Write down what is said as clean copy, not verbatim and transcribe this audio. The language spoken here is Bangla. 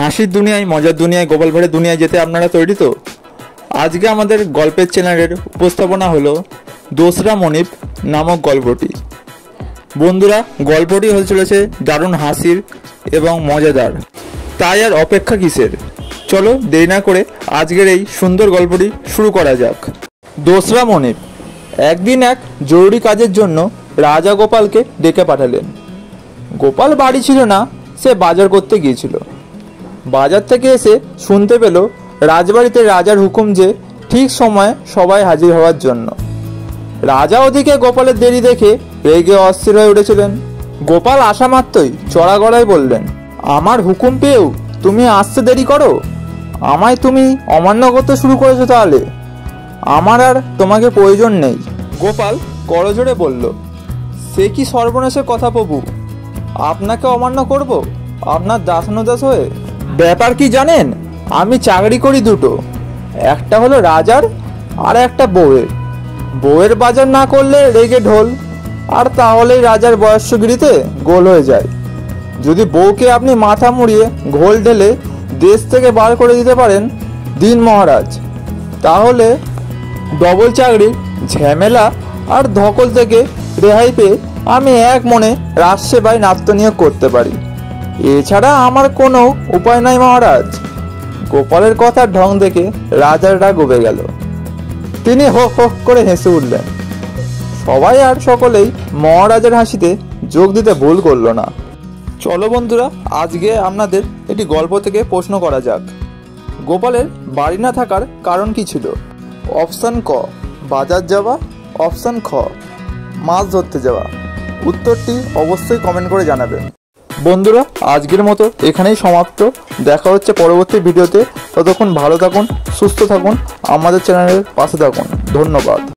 হাসির দুনিয়ায়, মজার দুনিয়ায়, গোপাল ভাঁড়ের দুনিয়ায় যেতে আপনারা তৈরি তো? আজকে আমাদের গল্পের চ্যানেলের উপস্থাপনা হলো দোসরা মনিব নামক গল্পটি। বন্ধুরা, গল্পটি হয়ে চলেছে দারুণ হাসির এবং মজাদার, তাই আর অপেক্ষা কিসের? চলো দেরি না করে আজকের এই সুন্দর গল্পটি শুরু করা যাক। দোসরা মনিব। একদিন এক জরুরি কাজের জন্য রাজা গোপালকে ডেকে পাঠালেন। গোপাল বাড়ি ছিল না, সে বাজার করতে গিয়েছিল। বাজার থেকে এসে শুনতে পেল রাজবাড়িতে রাজার হুকুম যে ঠিক সময়ে সবাই হাজির হওয়ার জন্য। রাজা ওদিকে গোপালের দেরি দেখে রেগে অস্থির হয়ে উঠেছিলেন। গোপাল আসা মাত্রই চড়া গলায় বললেন, আমার হুকুম পেয়েও তুমি আসতে দেরি করো? আমায় তুমি অমান্য করতে শুরু করেছো তাহলে? আমার আর তোমাকে প্রয়োজন নেই। গোপাল করজোড়ে বলল, সে কি সর্বনাশের কথা প্রভু? আপনাকে অমান্য করব আপনার দাসানুদাস হয়ে? ব্যাপার কি জানেন, আমি চাকরি করি দুটো, একটা হলো রাজার আর একটা বউয়ের। বউয়ের বাজার না করলে রেগে ঢোল, আর তাহলেই রাজার বয়স্যগিরিতে গোল হয়ে যায়। যদি বউকে আপনি মাথা মুড়িয়ে ঘোল ঢেলে দেশ থেকে বার করে দিতে পারেন দিন মহারাজ, তাহলে ডবল চাকরির ঝামেলা আর ধকল থেকে রেহাই পেয়ে আমি এক মনে রাজসেবায় আত্মনিয়োগ করতে পারি। এছাড়া আমার কোনো উপায় নাই মহারাজ। গোপালের কথার ঢং দেখে রাজার রাগ উবে গেল। তিনি হো হো করে হেসে উঠলেন। সবাই আর সকলেই মহারাজের হাসিতে যোগ দিতে ভুল করল না। চলো বন্ধুরা, আজকে আপনাদের একটি গল্প থেকে প্রশ্ন করা যাক। গোপালের বাড়ি না থাকার কারণ কি ছিল? অপশান ক, বাজার যাওয়া। অপশান খ, মাছ ধরতে যাওয়া। উত্তরটি অবশ্যই কমেন্ট করে জানাবেন। বন্ধুরা, আজকের মতো এখানেই সমাপ্ত। দেখা হচ্ছে পরবর্তী ভিডিওতে। ততক্ষণ ভালো থাকুন, সুস্থ থাকুন, আমাদের চ্যানেলের পাশে থাকুন। ধন্যবাদ।